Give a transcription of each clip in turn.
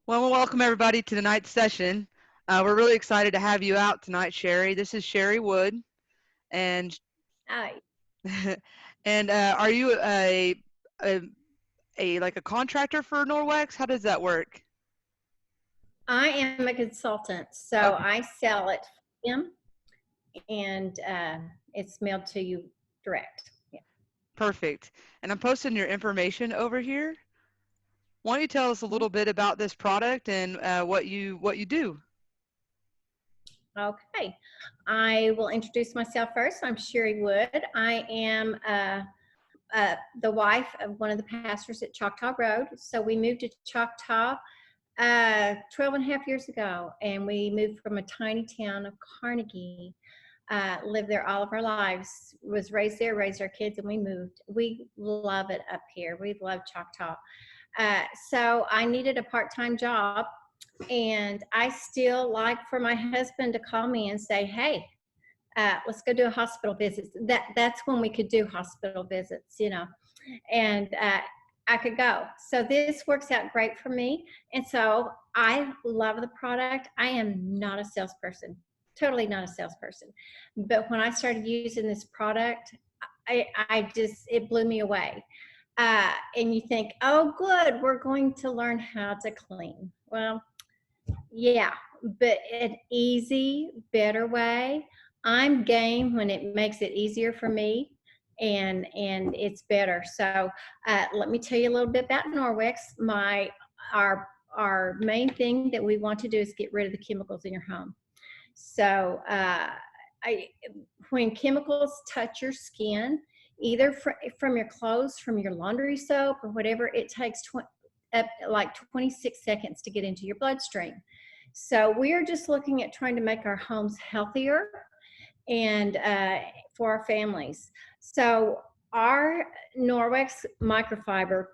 Well, welcome everybody to tonight's session. We're really excited to have you out tonight, Sherri. This is Sherri Wood, and Hi, and are you a like a contractor for Norwex? How does that work? I am a consultant, so Okay, I sell it for them, and it's mailed to you direct. Yeah. perfect. And I'm posting your information over here. Why don't you tell us a little bit about this product and what you do? Okay, I will introduce myself first. I'm Sherri Wood. I am the wife of one of the pastors at Choctaw Road. So we moved to Choctaw 12 and a half years ago, and we moved from a tiny town of Carnegie. Lived there all of our lives, was raised there, raised our kids, and we moved. We love it up here. We love Choctaw. So I needed a part-time job, and I still like for my husband to call me and say, hey, let's go do a hospital visit. That's when we could do hospital visits, and I could go. So this works out great for me. And so I love the product. I am not a salesperson, totally not a salesperson. But when I started using this product, it blew me away. And you think, oh, good, we're going to learn how to clean. Well, yeah, but an easy, better way. I'm game when it makes it easier for me and it's better. So let me tell you a little bit about Norwex. Our our main thing that we want to do is get rid of the chemicals in your home. So I when chemicals touch your skin, either from your clothes, from your laundry soap, or whatever, it takes like 26 seconds to get into your bloodstream. So we're just looking at trying to make our homes healthier and for our families. So our Norwex microfiber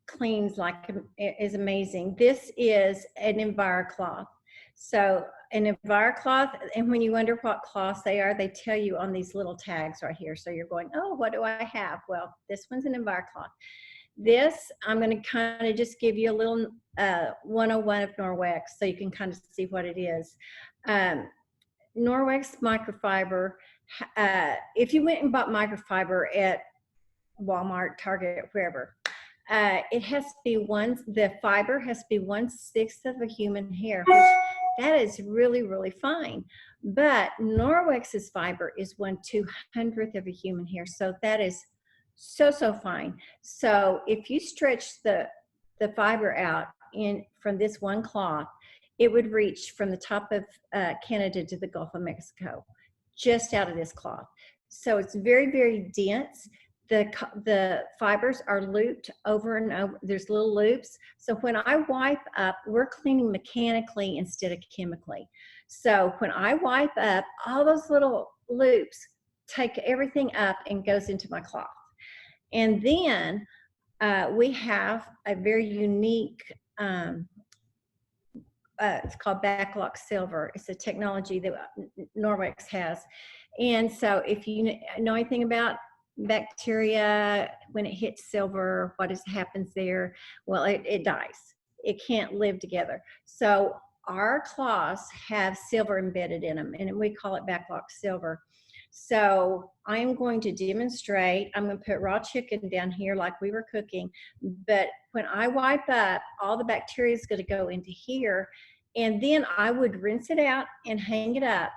cleans like is amazing. This is an EnviroCloth. So an EnviroCloth, and when you wonder what cloths they are, they tell you on these little tags right here. So you're going, oh, what do I have? Well, this one's an EnviroCloth. This, I'm going to kind of just give you a little 101 of Norwex so you can kind of see what it is. Norwex microfiber, if you went and bought microfiber at Walmart, Target, wherever, it has to be the fiber has to be 1/6 of a human hair, which that is really, really fine. But Norwex's fiber is 1/200th of a human hair. So that is so fine. So if you stretch the fiber out from this one cloth, it would reach from the top of Canada to the Gulf of Mexico, just out of this cloth. So it's very, very dense. The fibers are looped over and over. There's little loops. So when I wipe up, we're cleaning mechanically instead of chemically. So when I wipe up, all those little loops take everything up and goes into my cloth. And then we have a very unique, it's called Backlock Silver. It's a technology that Norwex has. And so if you know anything about bacteria, when it hits silver, happens there? Well, it dies. It can't live together. So our cloths have silver embedded in them, and we call it Backlock Silver. So I'm going to demonstrate. I'm going to put raw chicken down here like we were cooking, but when I wipe up, all the bacteria is going to go into here, and then I would rinse it out and hang it up.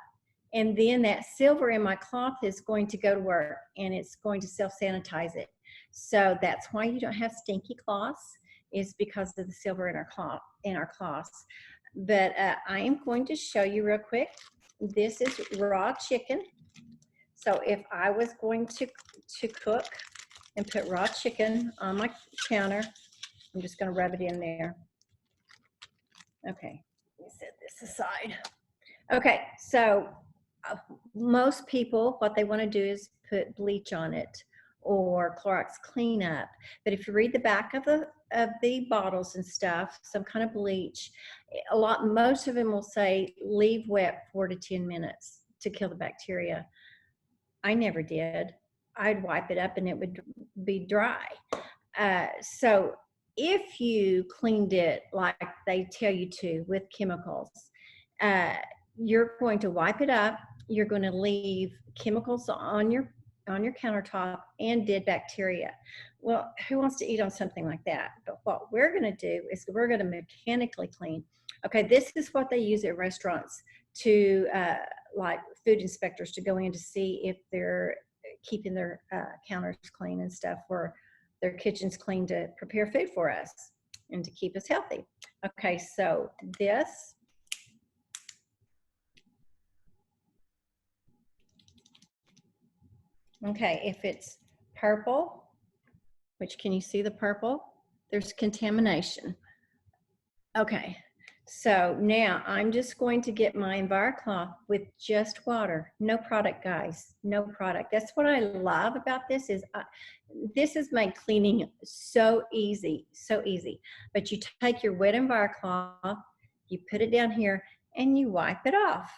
And then that silver in my cloth is going to go to work, and it's going to self-sanitize it. So that's why you don't have stinky cloths, is because of the silver in our cloths. But I am going to show you real quick. This is raw chicken. So if I was going to cook and put raw chicken on my counter, I'm just going to rub it in there. Okay, let me set this aside. Okay, so most people, what they want to do is put bleach on it or Clorox cleanup. But if you read the back of the bottles and stuff, some kind of bleach, most of them will say leave wet 4 to 10 minutes to kill the bacteria. I never did. I'd wipe it up and it would be dry. So if you cleaned it like they tell you to with chemicals, you're going to wipe it up. You're going to leave chemicals on your countertop and dead bacteria. Well, who wants to eat on something like that? But what we're going to do is we're going to mechanically clean. Okay, this is what they use at restaurants to, like food inspectors, to go in to see if they're keeping their counters clean and stuff, or their kitchens clean to prepare food for us and to keep us healthy. Okay, so this, okay, if it's purple, which, can you see the purple? There's contamination. Okay, so now I'm just going to get my EnviroCloth with just water. No product, guys, no product. That's what I love about this, is this has made cleaning so easy, so easy. But you take your wet EnviroCloth, you put it down here, and you wipe it off.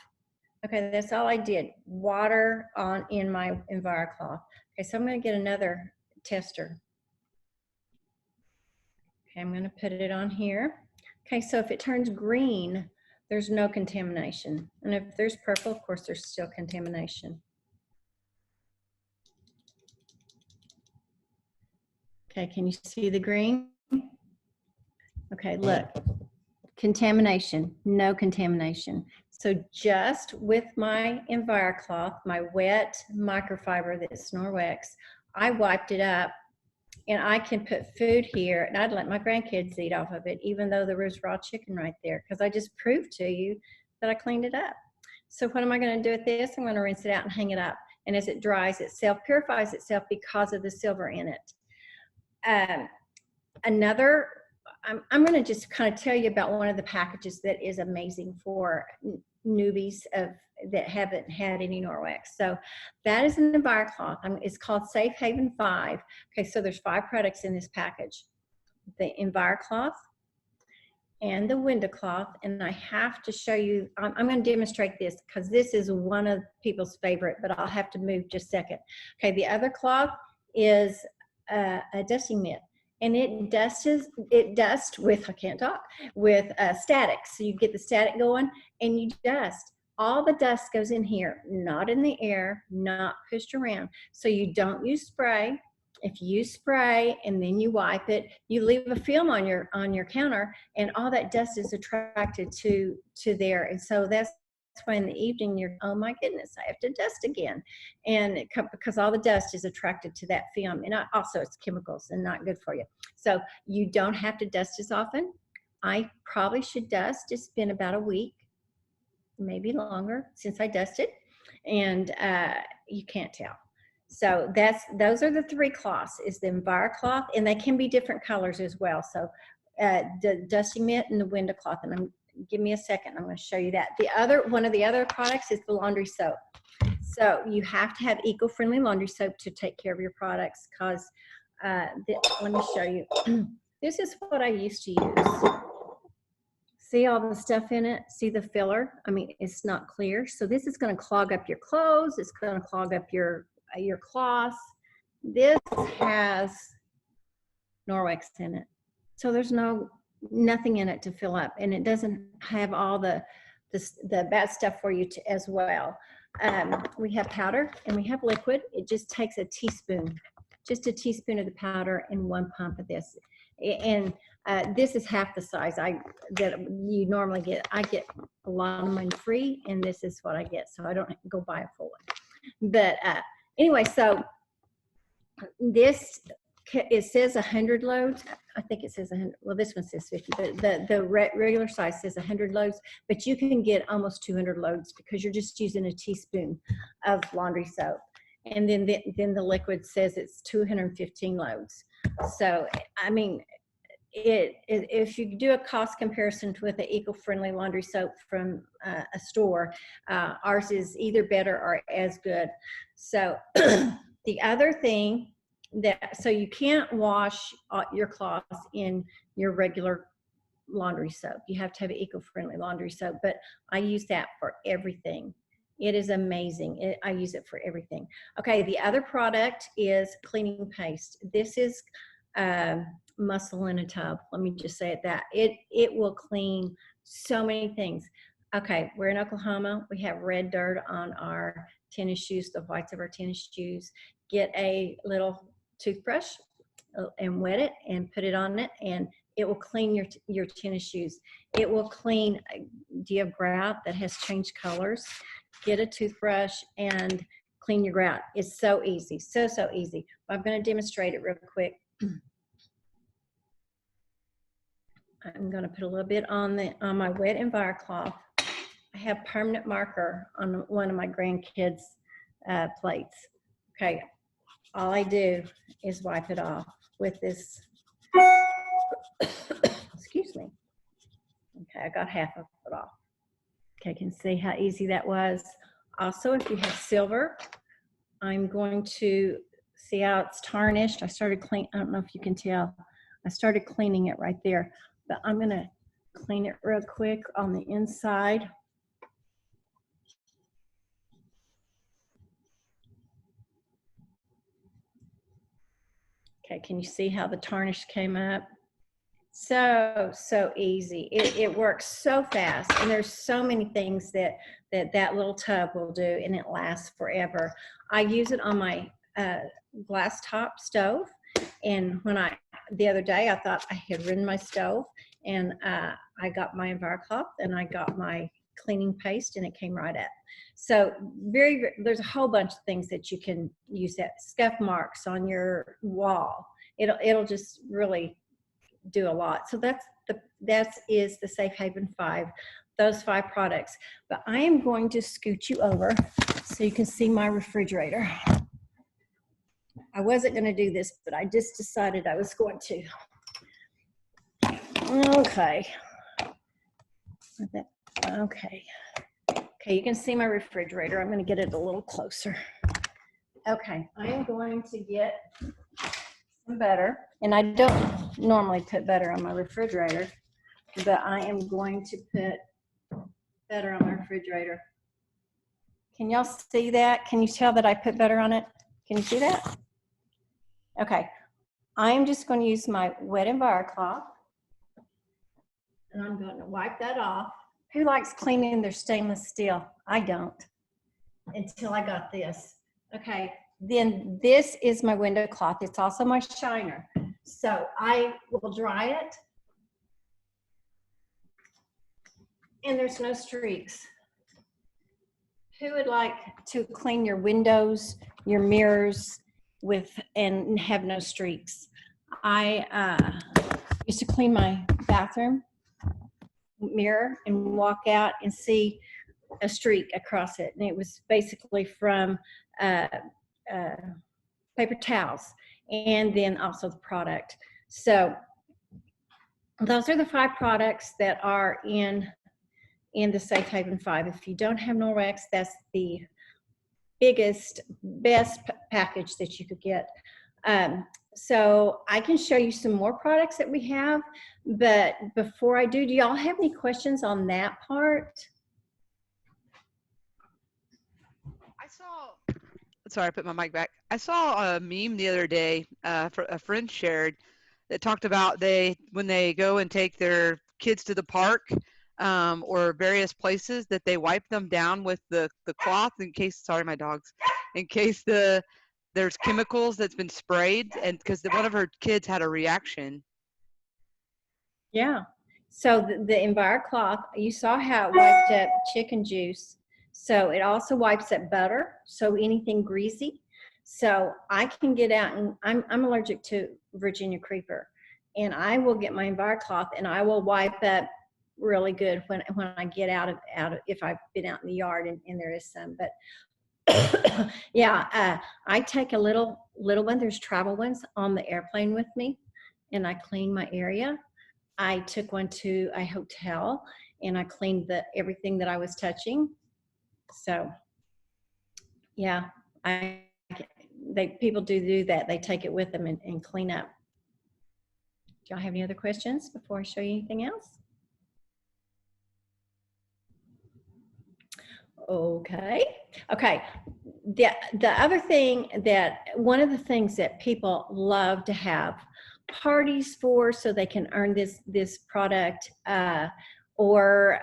Okay, that's all I did. Water on in my EnviroCloth. Okay, so I'm going to get another tester. Okay, I'm going to put it on here. Okay, so if it turns green, there's no contamination. And if there's purple, of course, there's still contamination. Okay, can you see the green? Okay, look, contamination, no contamination. So just with my EnviroCloth, my wet microfiber that's Norwex, I wiped it up, and I can put food here, and I'd let my grandkids eat off of it, even though there was raw chicken right there, because I just proved to you that I cleaned it up. So what am I going to do with this? I'm going to rinse it out and hang it up. And as it dries, it self-purifies itself because of the silver in it. I'm going to just kind of tell you about one of the packages that is amazing for newbies that haven't had any Norwex. So that is an EnviroCloth. It's called Safe Haven 5. Okay, so there's 5 products in this package: the EnviroCloth and the window cloth. And I have to show you, I'm going to demonstrate this because this is one of people's favorite, but I'll have to move just a second. Okay, the other cloth is a dusting mitt. And it dusts with, I can't talk, with static. So you get the static going and you dust. All the dust goes in here, not in the air, not pushed around. So you don't use spray. If you spray and then you wipe it, you leave a film on your counter, and all that dust is attracted to there. And so that's why in the evening you're, oh my goodness, I have to dust again. And because all the dust is attracted to that film, and also it's chemicals and not good for you. So you don't have to dust as often. I probably should dust. It's been about a week, maybe longer, since I dusted, and you can't tell. So those are the 3 cloths, is the EnviroCloth, and they can be different colors as well. So the dusting mitt and the window cloth, and give me a second, I'm going to show you that. One of the other products is the laundry soap. So you have to have eco-friendly laundry soap to take care of your products, because let me show you. This is what I used to use. See all the stuff in it? See the filler? I mean, it's not clear. So this is going to clog up your clothes. It's going to clog up your cloths. This has Norwex in it. So there's nothing in it to fill up, and it doesn't have all the bad stuff for you as well. We have powder and we have liquid. It just takes a teaspoon, just a teaspoon of the powder and 1 pump of this. And this is half the size that you normally get. I get a lot of mine free, and this is what I get, so I don't go buy a full one. But anyway, so this, it says 100 loads. I think it says 100. Well, this one says 50, but the regular size says 100 loads. But you can get almost 200 loads because you're just using a teaspoon of laundry soap. And then the liquid says it's 215 loads. So I mean, if you do a cost comparison with an eco-friendly laundry soap from a store, ours is either better or as good. So the other thing so you can't wash your cloths in your regular laundry soap. You have to have eco-friendly laundry soap, but I use that for everything. It is amazing. I use it for everything. Okay, the other product is cleaning paste. This is muscle in a tub. Let me just say it that. It will clean so many things. Okay, we're in Oklahoma. We have red dirt on our tennis shoes, the whites of our tennis shoes. Get a little toothbrush and wet it and put it on it, and it will clean your tennis shoes. It will clean. Do you have grout that has changed colors? Get a toothbrush and clean your grout. It's so easy, so easy. I'm going to demonstrate it real quick. I'm going to put a little bit on my wet EnviroCloth. I have permanent marker on one of my grandkids' plates. Okay, all I do is wipe it off with this. Excuse me. Okay, I got half of it off. Okay, you can see how easy that was. Also, if you have silver, I'm going to see how it's tarnished. I don't know if you can tell. I started cleaning it right there, but I'm going to clean it real quick on the inside. Okay, can you see how the tarnish came up? So easy. It works so fast, and there's so many things that little tub will do, and it lasts forever. I use it on my glass top stove, and the other day I thought I had ruined my stove, and I got my EnviroCloth and I got my cleaning paste, and it came right up. So there's a whole bunch of things that you can use. That scuff marks on your wall, it'll just really do a lot. So that is the Safe Haven 5, those 5 products. But I am going to scoot you over so you can see my refrigerator. I wasn't going to do this, but I just decided I was going to. Okay. Okay, you can see my refrigerator. I'm going to get it a little closer. Okay, I am going to get some butter, and I don't normally put butter on my refrigerator, but I am going to put butter on my refrigerator. Can y'all see that? Can you tell that I put butter on it? Can you see that? Okay, I'm just going to use my wet EnviroCloth, and I'm going to wipe that off. Who likes cleaning their stainless steel? I don't, until I got this. Okay, then this is my window cloth. It's also my shiner. So I will dry it, and there's no streaks. Who would like to clean your windows, your mirrors and have no streaks? I used to clean my bathroom mirror and walk out and see a streak across it, and it was basically from paper towels, and then also the product. So those are the 5 products that are in the Safe Haven 5. If you don't have Norwex, that's the best package that you could get. So I can show you some more products that we have, but before I do y'all have any questions on that part? Sorry, I put my mic back. I saw a meme the other day, a friend shared, that talked about when they go and take their kids to the park or various places, that they wipe them down with the cloth in case, sorry, my dogs, in case there's chemicals that's been sprayed, and because one of her kids had a reaction. Yeah. So the EnviroCloth, you saw how it wiped up chicken juice. So it also wipes up butter, so anything greasy. So I can get out, and I'm allergic to Virginia creeper, and I will get my EnviroCloth and I will wipe up really good when I get out of if I've been out in the yard and there is some. But yeah, I take a little one. There's travel ones on the airplane with me, and I clean my area. I took one to a hotel, and I cleaned everything that I was touching. So yeah, people do that. They take it with them and clean up. Do y'all have any other questions before I show you anything else? Okay. The other thing one of the things that people love to have parties for, so they can earn this product. Or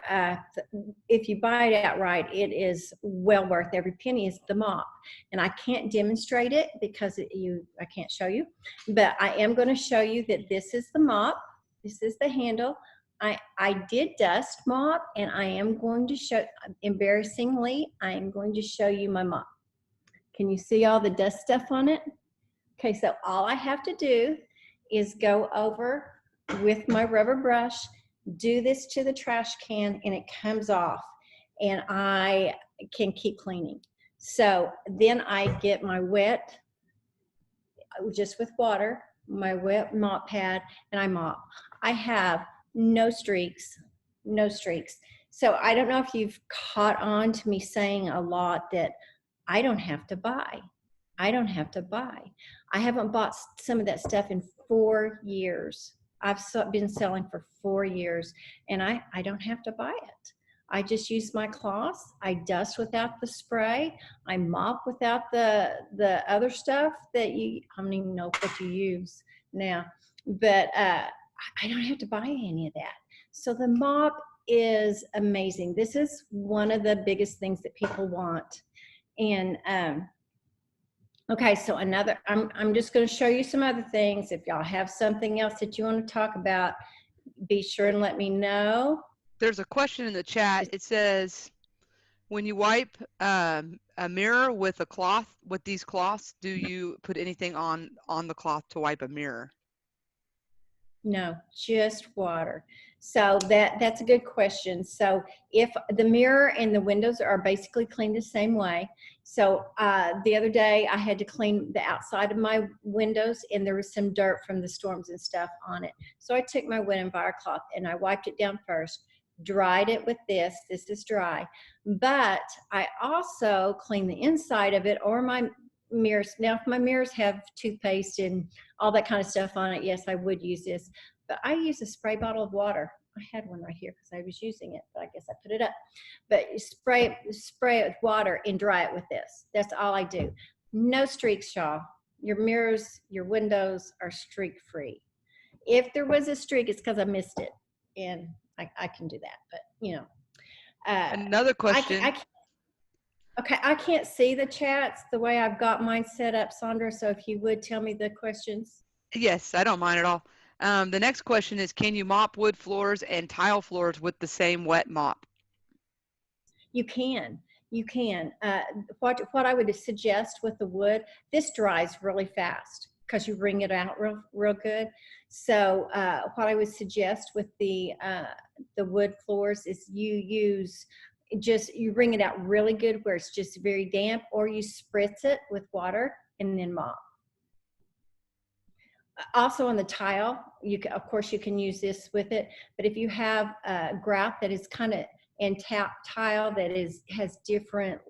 if you buy it outright, it is well worth every penny. Is the mop, and I can't demonstrate it because I can't show you, but I am going to show you that this is the mop. This is the handle. I did dust mop, and I am going to show, embarrassingly, I am going to show you my mop. Can you see all the dust stuff on it? Okay, so all I have to do is go over with my rubber brush, do this to the trash can, and it comes off, and I can keep cleaning. So then I get my wet, just with water, my wet mop pad, and I mop. I have no streaks, no streaks. So I don't know if you've caught on to me saying a lot that I don't have to buy. I don't have to buy. I haven't bought some of that stuff in 4 years. I've been selling for 4 years, and I don't have to buy it. I just use my cloths. I dust without the spray. I mop without the other stuff that I don't even know what you use now, but I don't have to buy any of that. So the mop is amazing. This is one of the biggest things that people want. And okay, so I'm just going to show you some other things. If y'all have something else that you want to talk about, be sure and let me know. There's a question in the chat. It says, when you wipe a mirror with a cloth, with these cloths, do you put anything on the cloth to wipe a mirror? No, just water. So that's a good question. So if the mirror and the windows are basically cleaned the same way. So the other day I had to clean the outside of my windows, and there was some dirt from the storms and stuff on it. So I took my wet and fire cloth and I wiped it down first, dried it with this. This is dry. But I also cleaned the inside of it, or my mirrors. Now, if my mirrors have toothpaste and all that kind of stuff on it, yes, I would use this. But I use a spray bottle of water. I had one right here because I was using it, but I guess I put it up. But you spray it with water and dry it with this. That's all I do. No streaks, y'all. Your mirrors, your windows are streak free. If there was a streak, it's because I missed it, and I can do that. But you know, Another question. Okay, I can't see the chats the way I've got mine set up, Sandra, so if you would tell me the questions. Yes, I don't mind at all. The next question is, can you mop wood floors and tile floors with the same wet mop? You can. You can. What I would suggest with the wood, this dries really fast because you wring it out real good. So what I would suggest with the wood floors is you wring it out really good where it's just very damp, or you spritz it with water and then mop. Also on the tile, of course you can use this with it, but if you have grout that is kind of, and tile that has different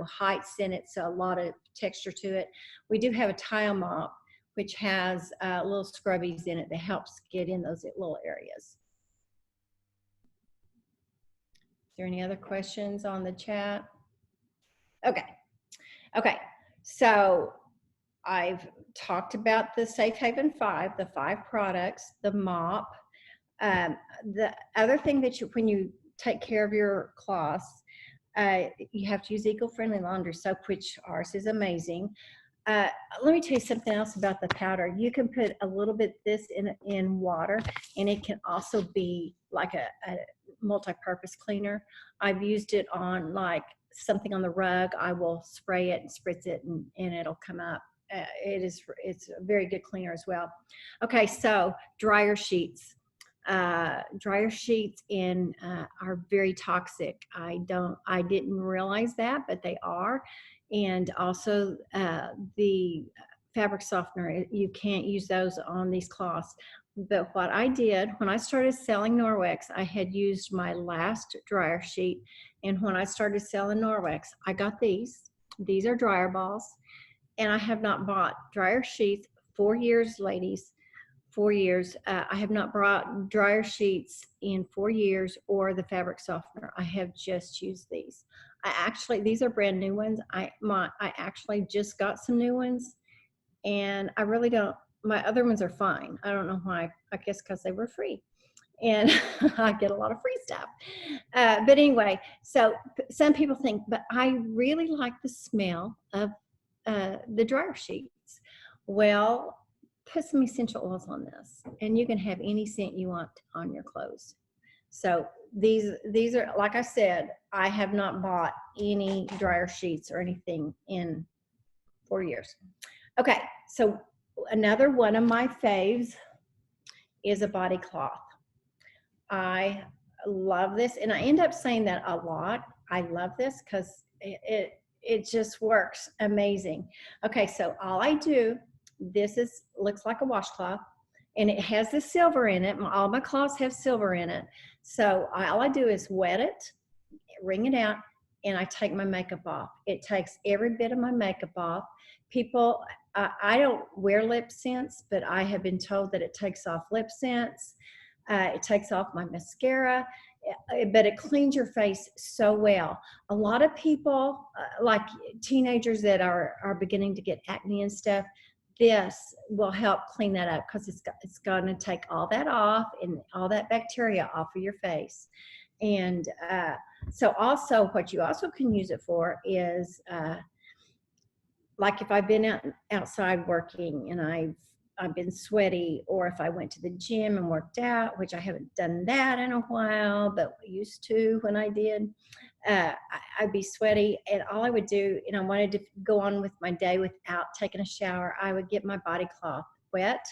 heights in it, so a lot of texture to it, we do have a tile mop which has little scrubbies in it that helps get in those little areas. Is there any other questions on the chat? Okay, so I've talked about the Safe Haven 5, the 5 products, the mop. The other thing that when you take care of your cloths, you have to use eco-friendly laundry soap, which ours is amazing. Let me tell you something else about the powder. You can put a little bit this in water, and it can also be like a multi-purpose cleaner. I've used it on like something on the rug. I will spray it and spritz it, and it'll come up. It's a very good cleaner as well. Okay, so dryer sheets. Dryer sheets are very toxic. I didn't realize that, but they are. And also the fabric softener, you can't use those on these cloths. But what I did when I started selling Norwex, I had used my last dryer sheet, and when I started selling Norwex, I got these. These are dryer balls, and I have not bought dryer sheets 4 years, ladies. 4 years. I have not bought dryer sheets in 4 years or the fabric softener. I have just used these. These are brand new ones. I actually just got some new ones, and I really don't my other ones are fine. I don't know why. I guess because they were free. And I get a lot of free stuff. But anyway, so some people think, but I really like the smell of the dryer sheets. Well, put some essential oils on this, and you can have any scent you want on your clothes. So these are, like I said, I have not bought any dryer sheets or anything in 4 years. Okay, so another one of my faves is a body cloth. I love this, and I end up saying that a lot. I love this because it just works amazing. Okay, so all I do, this looks like a washcloth, and it has the silver in it. All my cloths have silver in it. So all I do is wet it, wring it out, and I take my makeup off. It takes every bit of my makeup off. People, I don't wear lip scents, but I have been told that it takes off lip scents. It takes off my mascara, but it cleans your face so well. A lot of people, like teenagers that are beginning to get acne and stuff, this will help clean that up because it's going to take all that off and all that bacteria off of your face. And so also what you also can use it for is like if I've been outside working and I've been sweaty, or if I went to the gym and worked out, which I haven't done that in a while, but used to when I did, I'd be sweaty, and all I would do, and I wanted to go on with my day without taking a shower, I would get my body cloth wet,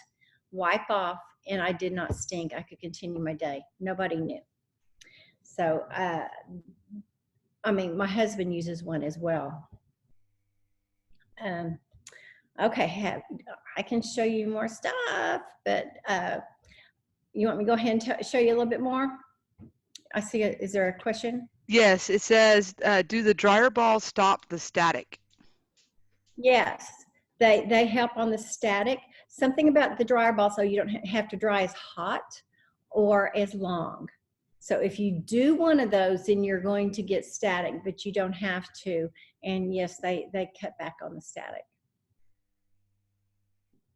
wipe off, and I did not stink. I could continue my day. Nobody knew. So, I mean, my husband uses one as well. Okay, I can show you more stuff, but you want me to go ahead and show you a little bit more? I see, is there a question? Yes, it says, do the dryer balls stop the static? Yes, they help on the static. Something about the dryer ball, so you don't have to dry as hot or as long. So if you do one of those, then you're going to get static, but you don't have to. And yes, they cut back on the static.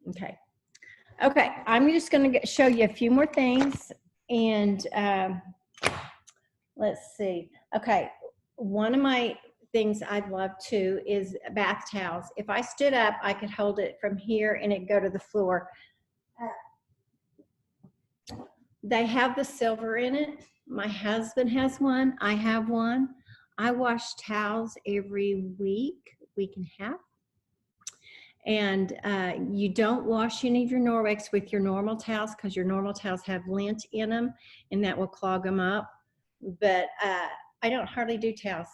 Okay. Okay, I'm just going to show you a few more things, and let's see. Okay, one of my things I'd love too is bath towels. If I stood up, I could hold it from here and it go to the floor. They have the silver in it. My husband has one. I have one. I wash towels every week and a half. And you don't wash any of your Norwex with your normal towels because your normal towels have lint in them, and that will clog them up. But I don't hardly do towels.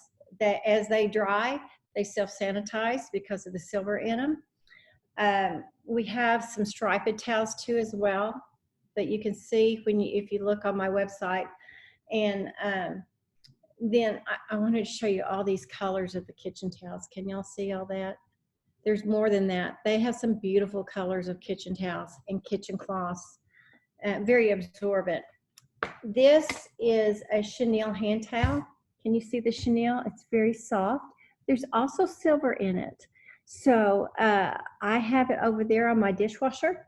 As they dry, they self-sanitize because of the silver in them. We have some striped towels too as well that you can see if you look on my website. And then I wanted to show you all these colors of the kitchen towels. Can y'all see all that? There's more than that. They have some beautiful colors of kitchen towels and kitchen cloths, very absorbent. This is a chenille hand towel. Can you see the chenille? It's very soft. There's also silver in it. So I have it over there on my dishwasher,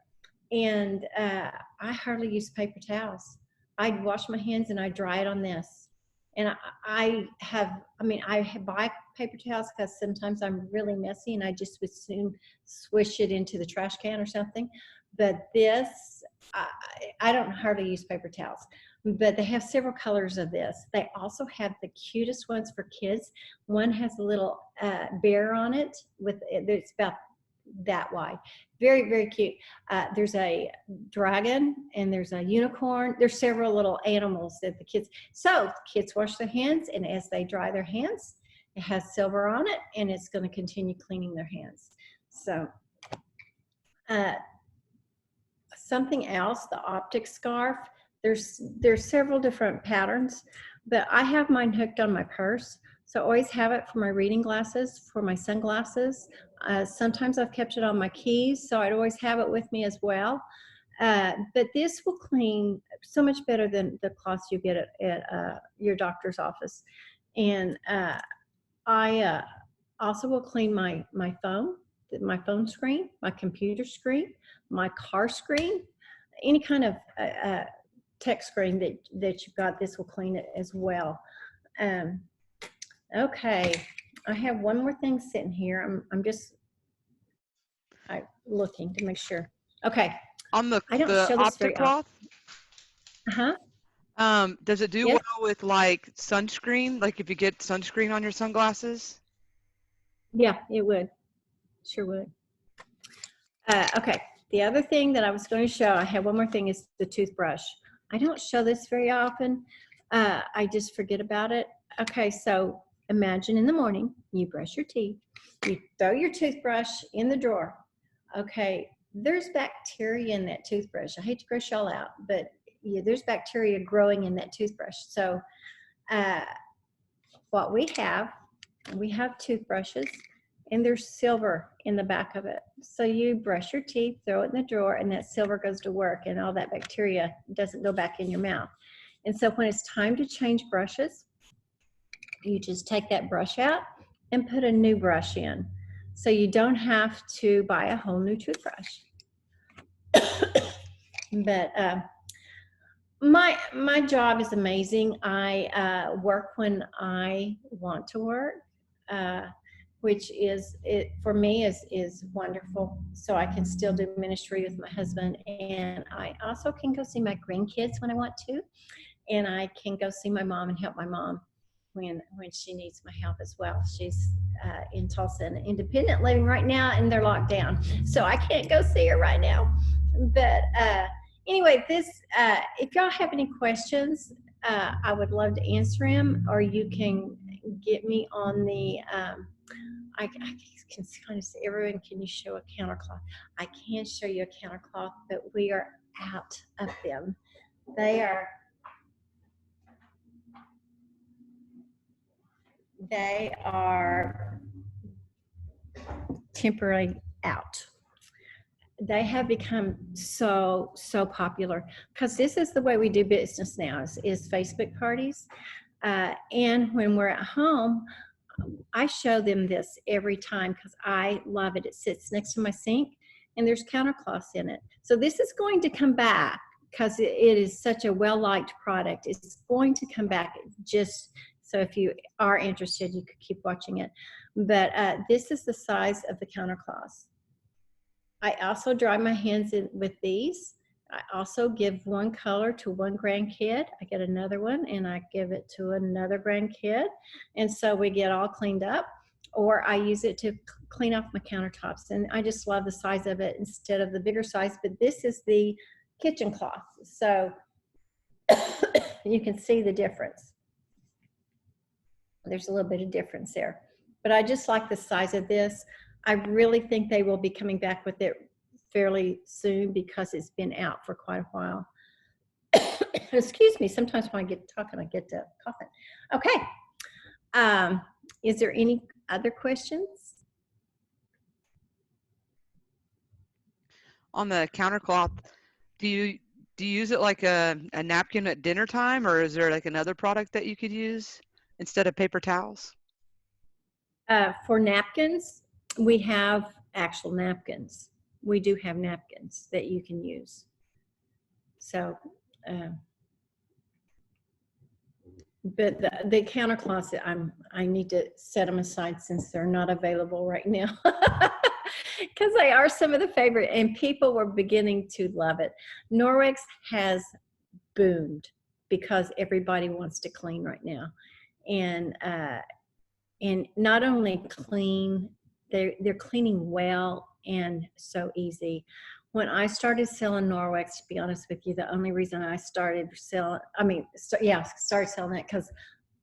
and I hardly use paper towels. I wash my hands and I dry it on this. And I buy paper towels because sometimes I'm really messy and I just would soon swish it into the trash can or something. But this, I don't hardly use paper towels. But they have several colors of this. They also have the cutest ones for kids. One has a little bear on it. It's about that wide. Very, very cute. There's a dragon and there's a unicorn. There's several little animals that the kids wash their hands, and as they dry their hands, it has silver on it, and it's going to continue cleaning their hands. So something else, the optic scarf. There's several different patterns, but I have mine hooked on my purse. So I always have it for my reading glasses, for my sunglasses. Sometimes I've kept it on my keys, so I'd always have it with me as well. But this will clean so much better than the cloths you get at your doctor's office. And I also will clean my phone. my phone screen, my computer screen, my car screen, any kind of tech screen that you've got, this will clean it as well. Okay, I have one more thing sitting here. I'm just looking to make sure. Okay. On the very OptiCloth, does it do Yes. well with like sunscreen? Like if you get sunscreen on your sunglasses? Yeah, it would. Sure would. Okay. The other thing that I was going to show, I have one more thing, is the toothbrush. I don't show this very often. I just forget about it. Okay, so imagine in the morning, you brush your teeth, you throw your toothbrush in the drawer. Okay, there's bacteria in that toothbrush. I hate to gross y'all out, but yeah, there's bacteria growing in that toothbrush. So what we have toothbrushes, and there's silver in the back of it. So you brush your teeth, throw it in the drawer, and that silver goes to work, and all that bacteria doesn't go back in your mouth. And so when it's time to change brushes, you just take that brush out and put a new brush in. So you don't have to buy a whole new toothbrush. But my job is amazing. I work when I want to work. Which is, it for me is wonderful. So I can still do ministry with my husband, and I also can go see my grandkids when I want to, and I can go see my mom and help my mom when she needs my help as well. She's in Tulsa and independent living right now, and they're locked down, so I can't go see her right now. But anyway, this if y'all have any questions, I would love to answer them, or you can get me on the I can kind of say, everyone, can you show a countercloth? I can show you a countercloth, but we are out of them. They are temporarily out. They have become so popular because this is the way we do business now, is Facebook parties. And when we're at home, I show them this every time because I love it. It sits next to my sink, and there's countercloths in it. So this is going to come back because it is such a well-liked product. It's going to come back. Just so if you are interested, you could keep watching it. But this is the size of the countercloths. I also dry my hands in with these. I also give one color to one grandkid. I get another one and I give it to another grandkid. And so we get all cleaned up, or I use it to clean off my countertops. And I just love the size of it instead of the bigger size, but this is the kitchen cloth. So you can see the difference. There's a little bit of difference there, but I just like the size of this. I really think they will be coming back with it fairly soon because it's been out for quite a while. Excuse me, sometimes when I get talking, I get to coughing. Okay, is there any other questions? On the countercloth, do you use it like a napkin at dinner time, or is there like another product that you could use instead of paper towels? For napkins, we have actual napkins. We do have napkins that you can use. So, but the countercloths, I need to set them aside since they're not available right now. Because they are some of the favorite, and people were beginning to love it. Norwex has boomed because everybody wants to clean right now, and not only clean, they're cleaning well and so easy. When I started selling Norwex, to be honest with you, the only reason I started selling, started selling it because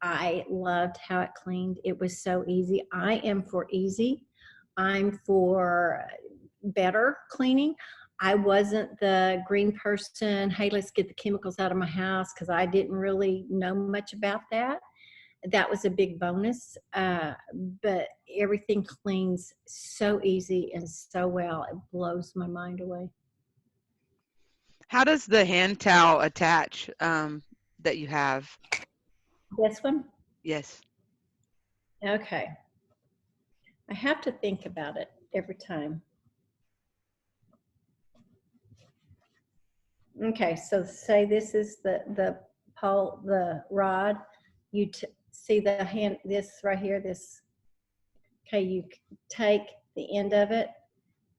I loved how it cleaned. It was so easy. I am for easy. I'm for better cleaning. I wasn't the green person, hey, let's get the chemicals out of my house, because I didn't really know much about that. That was a big bonus, but everything cleans so easy and so well. It blows my mind away. How does the hand towel attach that you have? This one? Yes. Okay. I have to think about it. every time. Okay, so say this is the pole, the rod. You see the hand, this right here, this. Okay, you take the end of it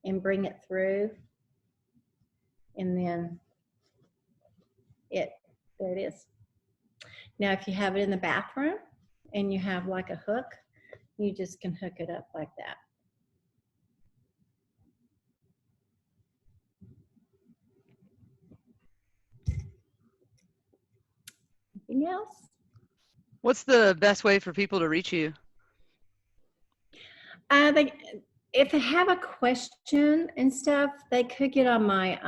and bring it through, and then there it is. Now, if you have it in the bathroom and you have like a hook, you just can hook it up like that. Anything else? What's the best way for people to reach you? If they have a question and stuff, they could get on my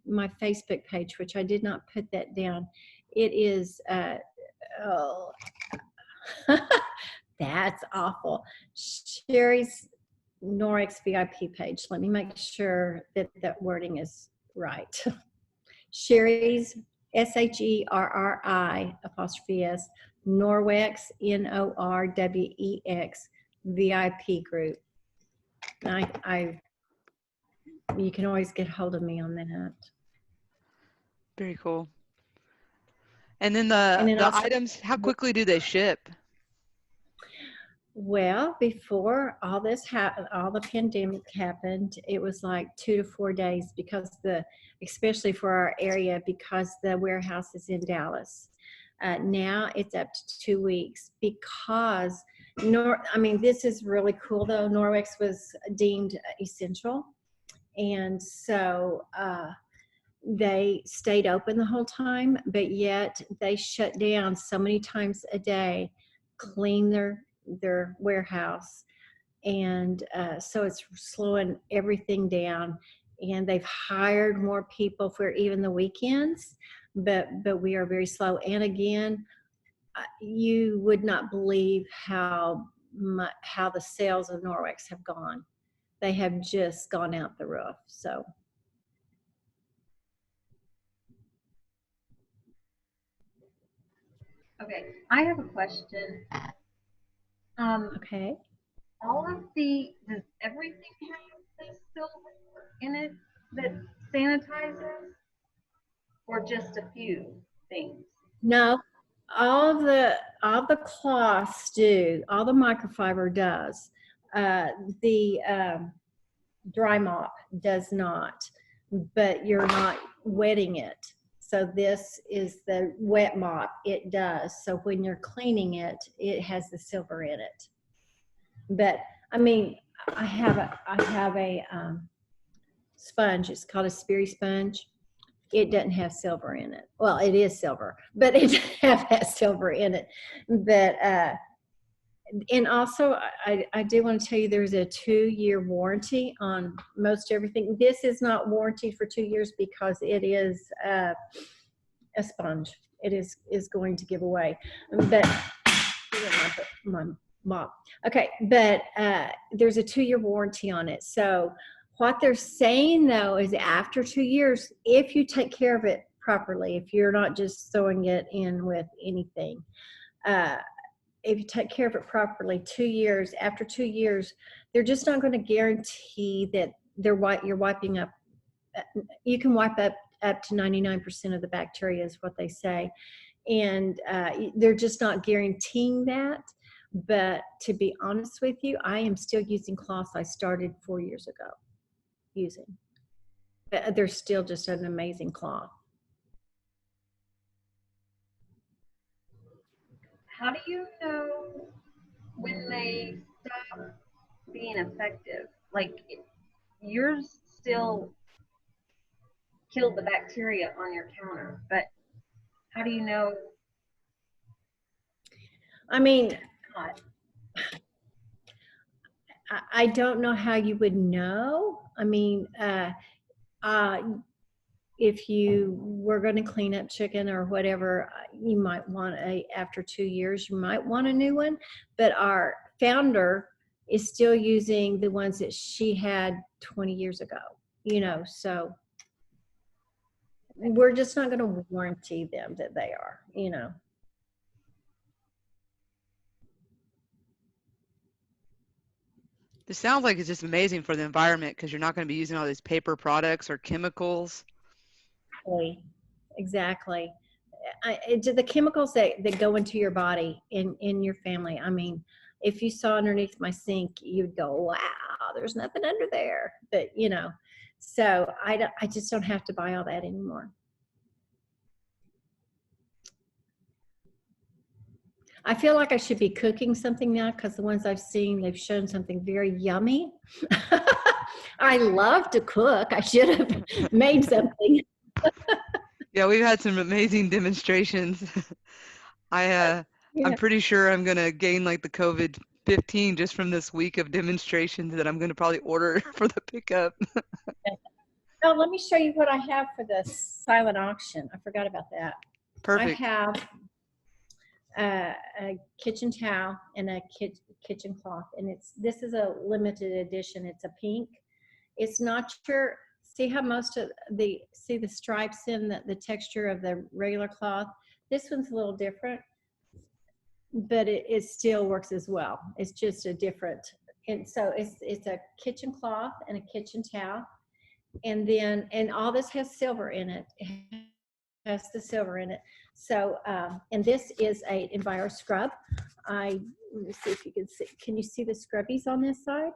my Facebook page, which I did not put that down. It is oh, that's awful. Sherri's Norwex VIP page. Let me make sure that that wording is right. Sherri's SHERRI' Norwex NORWEX VIP group. You can always get hold of me on that. Very cool. And then the items, how quickly do they ship? Well, before all this all the pandemic happened, it was like 2 to 4 days because especially for our area, because the warehouse is in Dallas. Now it's up to 2 weeks because this is really cool though. Norwex was deemed essential, and so they stayed open the whole time, but yet they shut down so many times a day, clean their warehouse, and so it's slowing everything down. And they've hired more people for even the weekends, but we are very slow. And again, you would not believe how the sales of Norwex have gone. They have just gone out the roof. So. Okay, I have a question. Okay. Does everything have this silver in it that sanitizes, or just a few things? No, all the cloths do. All the microfiber does. The dry mop does not, but you're not wetting it. So this is the wet mop. It does. So when you're cleaning it, it has the silver in it. But I mean, I have a sponge. It's called a Sperry sponge. It doesn't have silver in it. Well, it is silver, but it doesn't have that silver in it. But and also, I do want to tell you there's a 2-year warranty on most everything. This is not warranted for 2 years because it is a sponge. It is going to give away. But my mop. Okay, but there's a 2-year warranty on it. So what they're saying though is after 2 years, if you take care of it properly, if you're not just throwing it in with anything, if you take care of it properly, 2 years, after 2 years, they're just not going to guarantee that you're wiping up. You can wipe up to 99% of the bacteria is what they say. And they're just not guaranteeing that. But to be honest with you, I am still using cloths I started 4 years ago using. They're still just an amazing cloth. How do you know when they stop being effective? Like, yours still killed the bacteria on your counter, but how do you know? I mean, I don't know how you would know. I mean, if you were going to clean up chicken or whatever, you might want after 2 years, you might want a new one. But our founder is still using the ones that she had 20 years ago, so we're just not going to warranty them that they are, This sounds like it's just amazing for the environment because you're not going to be using all these paper products or chemicals. Exactly. The chemicals that go into your body in your family. I mean, if you saw underneath my sink, you'd go, "Wow, there's nothing under there." But so I just don't have to buy all that anymore. I feel like I should be cooking something now because the ones I've seen, they've shown something very yummy. I love to cook. I should have made something. Yeah, we've had some amazing demonstrations. I'm Yeah. pretty sure I'm gonna gain like the COVID-15 just from this week of demonstrations that I'm gonna probably order for the pickup. Oh, let me show you what I have for the silent auction. I forgot about that. Perfect. I have a kitchen towel and a kitchen cloth, and this is a limited edition. It's a pink. It's not your, see how most of the stripes in the texture of the regular cloth. This one's a little different, but it still works as well. It's just a different, and so it's a kitchen cloth and a kitchen towel, and all this has silver in it. It has the silver in it. So, and this is a Enviro scrub. Let me see if you can see. Can you see the scrubbies on this side?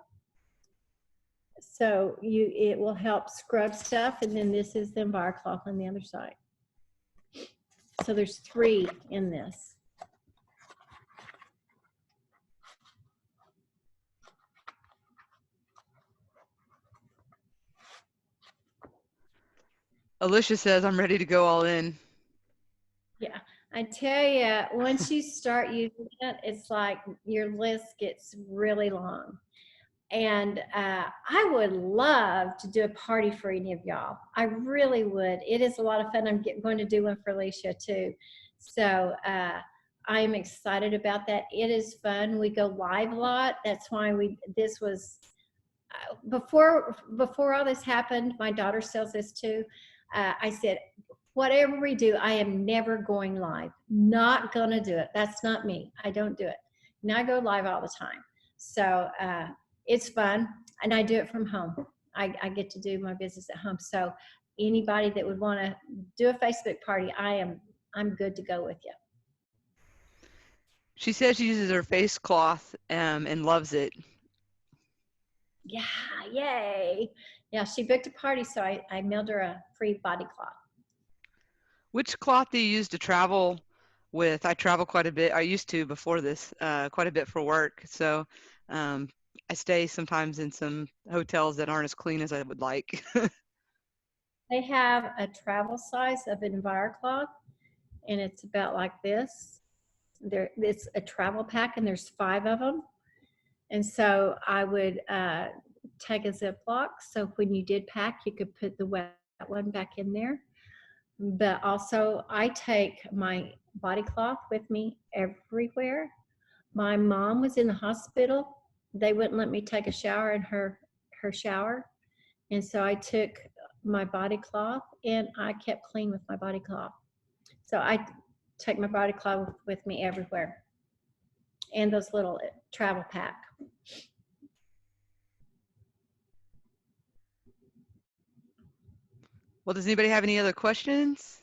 So it will help scrub stuff, and then this is the Enviro cloth on the other side. So there's 3 in this. Alicia says I'm ready to go all in. Yeah, I tell you, once you start using it, it's like your list gets really long. And I would love to do a party for any of y'all. I really would. It is a lot of fun. I'm going to do one for Alicia too. So I am excited about that. It is fun. We go live a lot. That's why this was, before all this happened, my daughter sells this too. I said, whatever we do, I am never going live. Not gonna do it. That's not me. I don't do it. And I go live all the time. So it's fun, and I do it from home. I get to do my business at home. So anybody that would want to do a Facebook party, I'm good to go with you. She says she uses her face cloth and loves it. Yeah, yay. Yeah, she booked a party, so I mailed her a free body cloth. Which cloth do you use to travel with? I travel quite a bit. I used to before this, quite a bit for work. So I stay sometimes in some hotels that aren't as clean as I would like. They have a travel size of Enviro cloth, and it's about like this. It's a travel pack, and there's 5 of them. And so I would take a Ziploc, so when you did pack, you could put the wet one back in there. But also, I take my body cloth with me everywhere. My mom was in the hospital. They wouldn't let me take a shower in her shower. And so I took my body cloth, and I kept clean with my body cloth. So I take my body cloth with me everywhere. And those little travel pack. Well, does anybody have any other questions?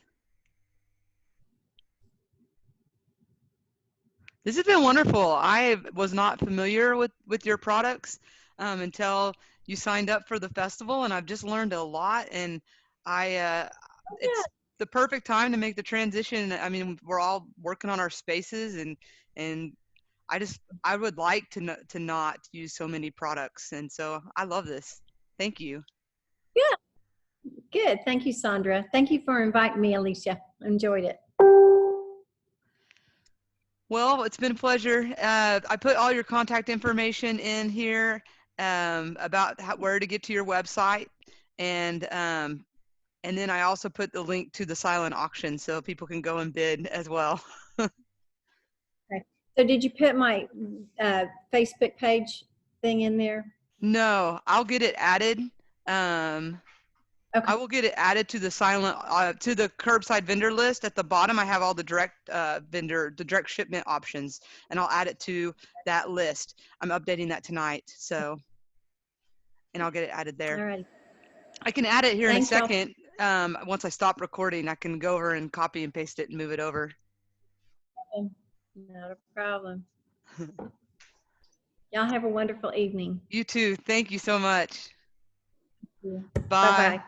This has been wonderful. I was not familiar with your products until you signed up for the festival, and I've just learned a lot. And it's the perfect time to make the transition. I mean, we're all working on our spaces, and I would like to not use so many products, and so I love this. Thank you. Yeah, good. Thank you, Sandra. Thank you for inviting me, Alicia. Enjoyed it. Well, it's been a pleasure. I put all your contact information in here about where to get to your website, and then I also put the link to the silent auction so people can go and bid as well. Okay. So did you put my Facebook page thing in there? No, I'll get it added. Okay. I will get it added to the to the curbside vendor list. At the bottom, I have all the direct direct shipment options, and I'll add it to that list. I'm updating that tonight. So and I'll get it added there. All right. I can add it here Thanks, in a y'all. second. Once I stop recording, I can go over and copy and paste it and move it over. Not a problem. Y'all have a wonderful evening. You too. Thank you so much. Yeah. Bye. Bye-bye.